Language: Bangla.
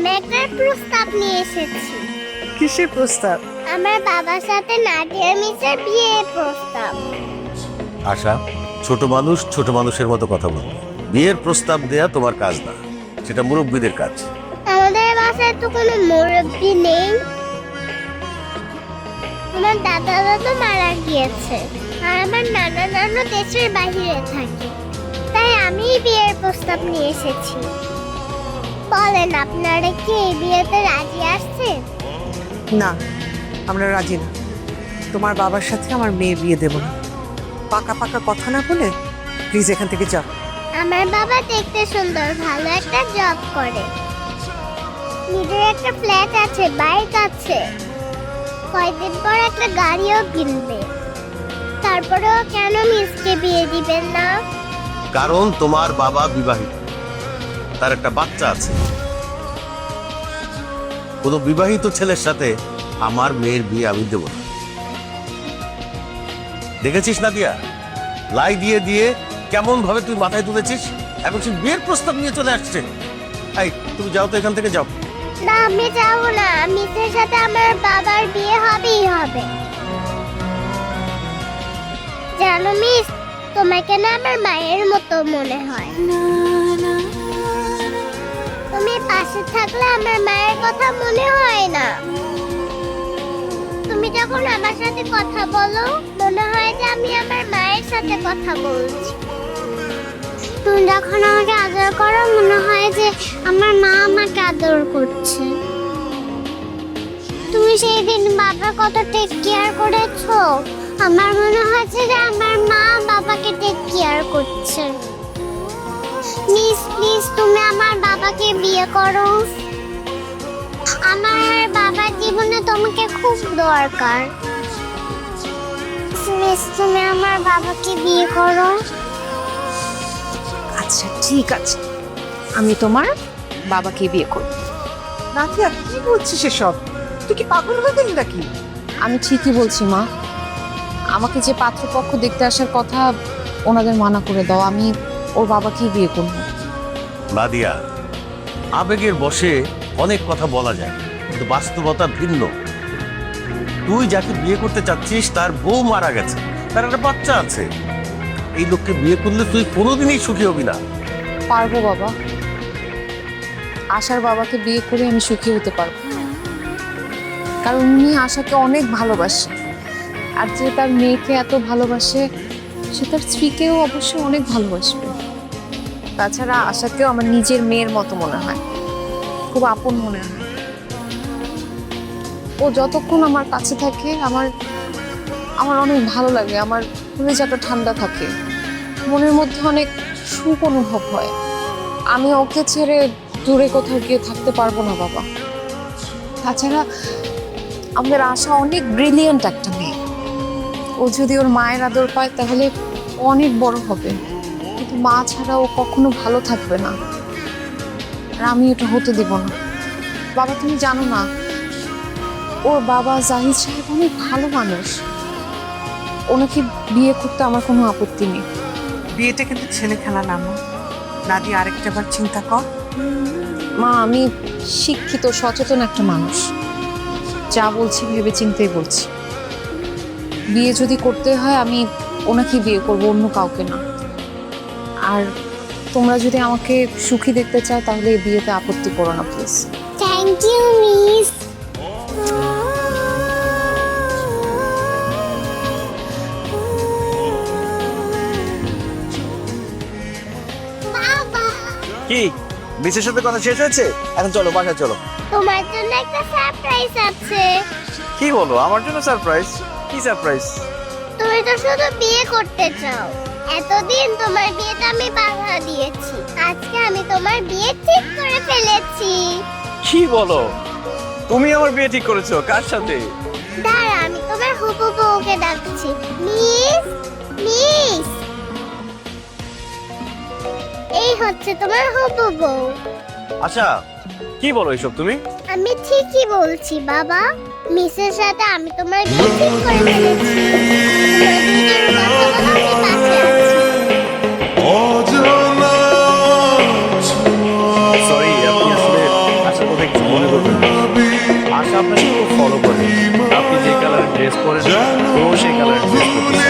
আমি একটা প্রস্তাব নিয়ে এসেছি। কিসের প্রস্তাব? আমার বাবার সাথে নাদিয়া মিসের বিয়ের প্রস্তাব। আশা, ছোট মানুষ ছোট মানুষের মতো কথা বলবে। বিয়ের প্রস্তাব দেয়া তোমার কাজ না, সেটা মুরব্বীদের কাজ। আমাদের বাসায় তো কোনো মুরব্বি নেই। আমার দাদা দাদু মারা গিয়েছে আর আমার নানা নানু দেশের বাইরে থাকে, তাই আমি বিয়ের প্রস্তাব নিয়ে এসেছি। বলেন, আপনারা কি এই বিয়েতে রাজি আসছেন? না, আমরা রাজি না। তোমার বাবার সাথে আমার মেয়ে বিয়ে দেব না। পাকা পাকা কথা না বলে প্লিজ এখান থেকে যাও। আমার বাবা দেখতে সুন্দর, ভালো একটা জব করে, নিজের একটা ফ্ল্যাট আছে, বাইক আছে, কয়েকদিন পর একটা গাড়িও কিনবে। তারপরেও কেন মিসকে বিয়ে দিবেন না? কারণ তোমার বাবা বিবাহিত, তার একটা বাচ্চা আছে। কোনো বিবাহিত ছেলের সাথে আমার মেয়ের বিয়ে আমি দেব না। দেখেছিস না দিয়া, লাই দিয়ে দিয়ে কেমন ভাবে তুই মাথায় তুলেছিস, এখন সে বিয়ের প্রস্তাব নিয়ে চলে আসছে। এই তুমি যাও তো, এখান থেকে যাও। না, আমি যাবো না। মিসের সাথে আমার বাবার বিয়ে হবেই হবে। জানো মিস, তোমাকে না আমার মায়ের মতো মনে হয়। তুমি পাশে থাকলে আমার মায়ের কথা মনে হয় না। তুমি যখন আমার সাথে কথা বলো, মনে হয় যে আমি আমার মায়ের সাথে কথা বলছি। তুমি যখন আমাকে আদর করো, মনে হয় যে আমার মা আমাকে আদর করছে। তুমি সেই দিন বাবার কত টেক কেয়ার করেছো, আমার মনে হচ্ছে যে আমার মা বাবাকে টেক কেয়ার করছে। প্লিজ প্লিজ তুমি আমার বাবাকে বিয়ে করো। আমার বাবার জীবনে তোমাকে খুব দরকার। প্লিজ তুমি আমার বাবাকে বিয়ে করো। আচ্ছা ঠিক আছে, আমি তোমার বাবাকে বিয়ে করব। নাদিয়া, কি বলছিস এসব? তুই কি পাগল হয়ে গেলি নাকি? আমি ঠিকই বলছি মা, আমাকে যে পাত্রপক্ষ দেখতে আসার কথা ওনাদের মানা করে দাও, আমি ওর বাবাকেই বিয়ে করব। নাদিয়া, আবেগের বশে অনেক কথা বলা যায়, কিন্তু বাস্তবতা ভিন্ন। তুই যাকে বিয়ে করতে চাচ্ছিস তার বউ মারা গেছে, তার একটা বাচ্চা আছে। এই লোককে বিয়ে করলে তুই কোনোদিনই সুখী হবি না। পারবো বাবা, আশার বাবাকে বিয়ে করে আমি সুখী হতে পারবো, কারণ উনি আশাকে অনেক ভালোবাসে। আর যে তার মেয়েকে এত ভালোবাসে, সে তার স্ত্রীকেও অবশ্যই অনেক ভালোবাসবে। তাছাড়া আশাকেও আমার নিজের মেয়ের মতো মনে হয়, খুব আপন মনে হয়। ও যতক্ষণ আমার কাছে থাকে আমার আমার অনেক ভালো লাগে, আমার কলিজাটা ঠান্ডা থাকে, মনের মধ্যে অনেক সুখ অনুভব হয়। আমি ওকে ছেড়ে দূরে কোথাও গিয়ে থাকতে পারবো না বাবা। তাছাড়া আমাদের আশা অনেক ব্রিলিয়েন্ট একটা মেয়ে, ও যদি ওর মায়ের আদর পায় তাহলে অনেক বড় হবে, কিন্তু মা ছাড়া ও কখনো ভালো থাকবে না, আর আমি এটা হতে দেব না। বাবা তুমি জানো না, ওর বাবা জাহিদ সাহেব অনেক ভালো মানুষ, ওনাকে বিয়ে করতে আমার কোনো আপত্তি নেই। বিয়েটা কিন্তু ছেলে খেলা না মা। নাদিয়া, আরেকটা বার চিন্তা কর। মা আমি শিক্ষিত সচেতন একটা মানুষ, যা বলছি ভেবে চিন্তেই বলছি। বিয়ে যদি করতে হয় আমি ওনাকে বিয়ে করব, অন্য কাউকে না। আর তোমরা যদি আমাকে সুখী দেখতে চাও তাহলে এই বিয়েতে আপত্তি করো না প্লিজ। Thank you miss. বাবা, কি মিসের সাথে কথা শেষ হয়েছে? এখন চলো বাসায় চলো। তোমার জন্য একটা সারপ্রাইজ আছে। কি বলো, আমার জন্য সারপ্রাইজ? কি সারপ্রাইজ? তুমি তো শুধু বিয়ে করতে চাও, এতদিন তোমার বিয়েটা আমি বাধা দিয়েছি, আজকে আমি তোমার বিয়ে ঠিক করে ফেলেছি। কি বলো, তুমি আমার বিয়ে ঠিক করেছো? কার সাথে? দাঁড়া, আমি তোমার হবু বউকে ডাকছি। মিস, মিস, এই হচ্ছে তোমার হবু বউ। আচ্ছা, কি বলো এসব তুমি? আমি ঠিকই বলছি বাবা, মিসের সাথে আমি তোমার বিয়ে ঠিক করে ফেলেছি। তোমরা দুজন কথা বলো, আমি পাশে আছি। সরি, আপনি আসলে আশা করে আপনাকে খুব ফলো করে। আপনি যে কালারের ড্রেস পরেন ও সেই কালারের ড্রেস করতে চায়।